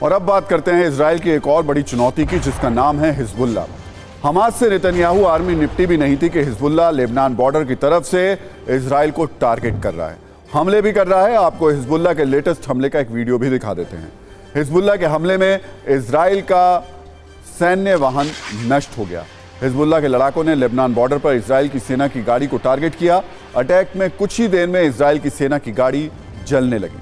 और अब बात करते हैं इजराइल की एक और बड़ी चुनौती की, जिसका नाम है हिजबुल्लाह। हमास से नेतन्याहू आर्मी निपटी भी नहीं थी कि हिजबुल्लाह लेबनान बॉर्डर की तरफ से इजराइल को टारगेट कर रहा है, हमले भी कर रहा है। आपको हिजबुल्लाह के लेटेस्ट हमले का एक वीडियो भी दिखा देते हैं। हिजबुल्लाह के हमले में इजराइल का सैन्य वाहन नष्ट हो गया। हिजबुल्लाह के लड़ाकों ने लेबनान बॉर्डर पर इजराइल की सेना की गाड़ी को टारगेट किया। अटैक में कुछ ही देर में इजराइल की सेना की गाड़ी जलने लगी।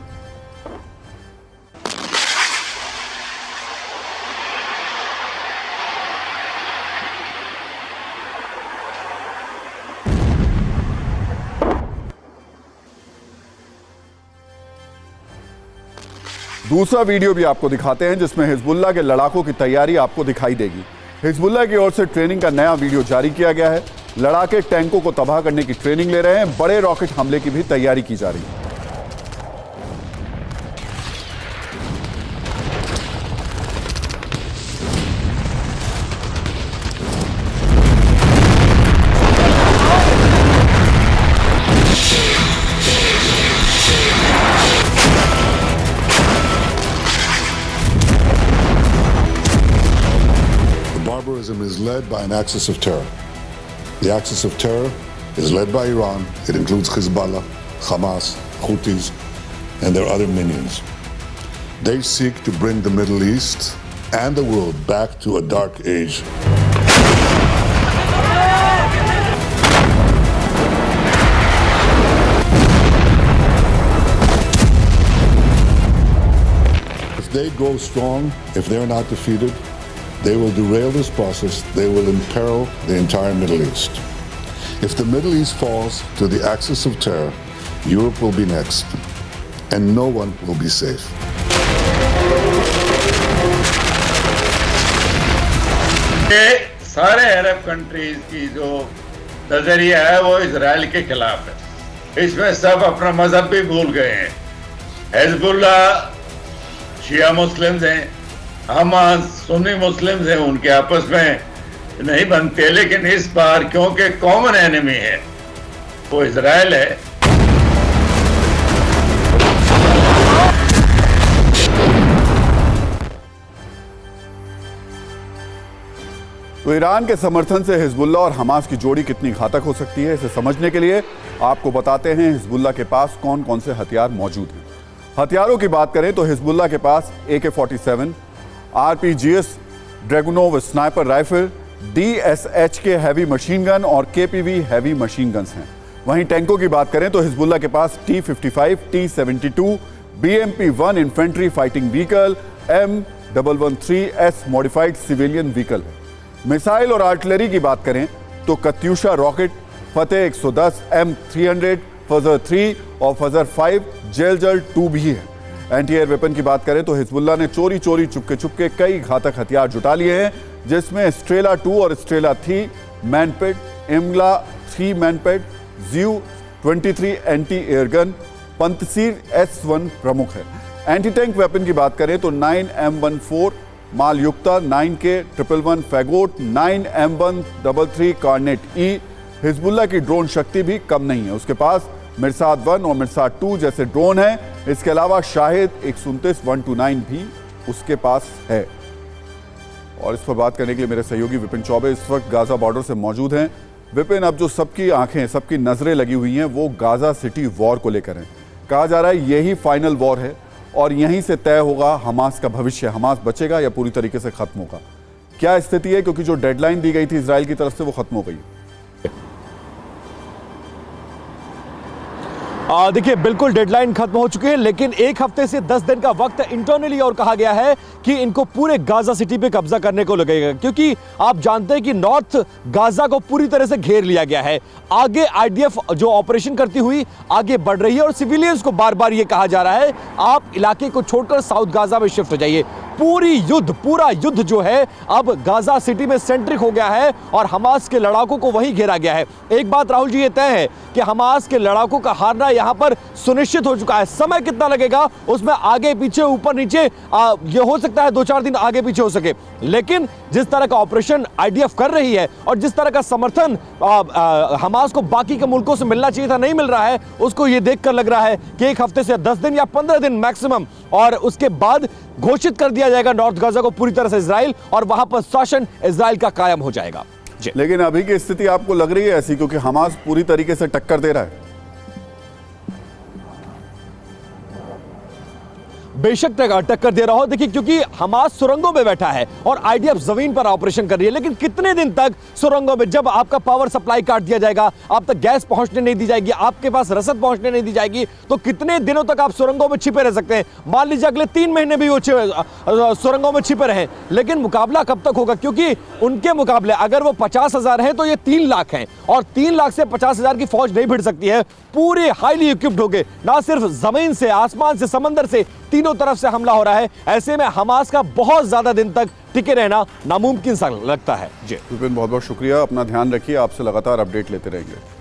दूसरा वीडियो भी आपको दिखाते हैं, जिसमें हिजबुल्लाह के लड़ाकों की तैयारी आपको दिखाई देगी। हिजबुल्लाह की ओर से ट्रेनिंग का नया वीडियो जारी किया गया है। लड़ाके टैंकों को तबाह करने की ट्रेनिंग ले रहे हैं। बड़े रॉकेट हमले की भी तैयारी की जा रही है। Barbarism is led by an axis of terror. The axis of terror is led by Iran. It includes Hezbollah, Hamas, Houthis, and their other minions. They seek to bring the Middle East and the world back to a dark age. If they go strong, if they're not defeated, they will derail this process. They will imperil the entire Middle East. If the Middle East falls to the axis of terror, Europe will be next, and no one will be safe. सारे अरब countries की जो नजरिया है वो Israel के खिलाफ है। इसमें सब अपना मजहब भी भूल गए हैं। हिजबुल्लाह शिया मुस्लिम्स हैं, हमास सुन्नी मुस्लिम्स हैं, उनके आपस में नहीं बनते, लेकिन इस बार क्योंकि कॉमन एनिमी है वो इजराइल है। तो ईरान के समर्थन से हिजबुल्लाह और हमास की जोड़ी कितनी घातक हो सकती है, इसे समझने के लिए आपको बताते हैं हिजबुल्लाह के पास कौन कौन से हथियार मौजूद हैं। हथियारों की बात करें तो हिजबुल्लाह के पास AK-47, RPG Dragunov sniper rifle, DSH के हैवी मशीन गन और KPV हैवी मशीन गन्स हैं। वहीं टैंकों की बात करें तो हिजबुल्लाह के पास T-55, T-72, BMP-1 infantry fighting vehicle, M113S modified civilian vehicle है। मिसाइल और आर्टिलरी की बात करें तो कत्यूशा रॉकेट, फतेह 110, M300, फजर 3 और फजर 5 जेलजल 2 भी है। एंटी एयर वेपन की बात करें तो हिजबुल्लाह ने चोरी चोरी चुपके चुपके कई घातक हथियार जुटा लिए हैं, जिसमें स्ट्रेला 2 और स्ट्रेला 3 मैनपेड, इमला 3 मैनपेड, ZU 23 anti air gun, Pantsir S1 प्रमुख है। एंटी टैंक वेपन की बात करें तो 9M14 मालयुक्ता, 9K 111 फैगोट, 9M133 कार्नेट E। Hezbollah की ड्रोन शक्ति भी कम नहीं है। उसके पास मिरसाद 1 और मिरसाद 2 जैसे ड्रोन हैं। इसके अलावा शाहिद 129 129 भी उसके पास है। और इस पर बात करने के लिए मेरे सहयोगी विपिन चौबे इस वक्त गाजा बॉर्डर से मौजूद हैं। विपिन, अब जो सबकी आंखें, सबकी नजरें लगी हुई हैं वो गाजा सिटी वॉर को लेकर हैं। कहा जा रहा है यही फाइनल वॉर है और यहीं से तय होगा हमास का भविष्य। हमास बचेगा या पूरी तरीके से खत्म होगा, क्या स्थिति है? क्योंकि जो डेडलाइन दी गई थी इजराइल की तरफ से वो खत्म हो गई। देखिए, बिल्कुल डेडलाइन खत्म हो चुकी है, लेकिन एक हफ्ते से 10 दिन का वक्त इंटरनली और कहा गया है कि इनको पूरे गाजा सिटी पे कब्जा करने को लगेगा, क्योंकि आप जानते हैं कि नॉर्थ गाजा को पूरी तरह से घेर लिया गया है। आगे IDF जो ऑपरेशन करती हुई आगे बढ़ रही है और सिविलियंस को बार बार ये कहा जा रहा है आप इलाके को छोड़कर साउथ गाजा में शिफ्ट हो जाइए। पूरा युद्ध जो है अब गाजा सिटी में सेंट्रिक हो गया है और हमास के लड़ाकों को वहीं घेरा गया है। एक बात राहुल जी ये तय है कि हमास के लड़ाकों का हारना यहां पर सुनिश्चित हो चुका है। समय कितना लगेगा उसमें आगे पीछे ऊपर नीचे ये हो सकता है 2-4 दिन आगे पीछे हो सके, लेकिन जिस तरह का ऑपरेशन IDF कर रही है और जिस तरह का समर्थन हमास को बाकी के मुल्कों से मिलना चाहिए था नहीं मिल रहा है, उसको ये देखकर लग रहा है कि एक हफ्ते से 10 दिन या 15 दिन मैक्सिमम और उसके बाद घोषित कर दिया जाएगा नॉर्थ गाजा को पूरी तरह से इजराइल, और वहां पर शासन इजराइल का कायम हो जाएगा। जी। लेकिन अभी की स्थिति आपको लग रही है ऐसी, क्योंकि हमास पूरी तरीके से टक्कर दे रहा है। बेशक टक्कर दे रहा हो, देखिए, क्योंकि हमास सुरंगों में बैठा है और आईडीएफ जमीन पर ऑपरेशन कर रही है। लेकिन कितने दिन तक सुरंगों में, जब आपका पावर सप्लाई काट दिया जाएगा, आप तक गैस पहुंचने नहीं दी जाएगी, आपके पास रसद पहुंचने नहीं दी जाएगी, तो कितने दिनों तक आप सुरंगों में छिपे रह सकते हैं? मान लीजिए अगले 3 महीने भी वो सुरंगों में छिपे रहे, लेकिन मुकाबला कब तक होगा? क्योंकि उनके मुकाबले अगर वो 50,000 है तो ये 3 लाख हैं, और 3 लाख से 50,000 की फौज नहीं भिड़ सकती है। पूरे हाईली इक्विप्ड होके, ना सिर्फ जमीन से, आसमान से, समंदर से, तीनों तरफ से हमला हो रहा है। ऐसे में हमास का बहुत ज्यादा दिन तक टिके रहना नामुमकिन सा लगता है। जी विपिन, बहुत बहुत शुक्रिया, अपना ध्यान रखिए, आपसे लगातार अपडेट लेते रहेंगे।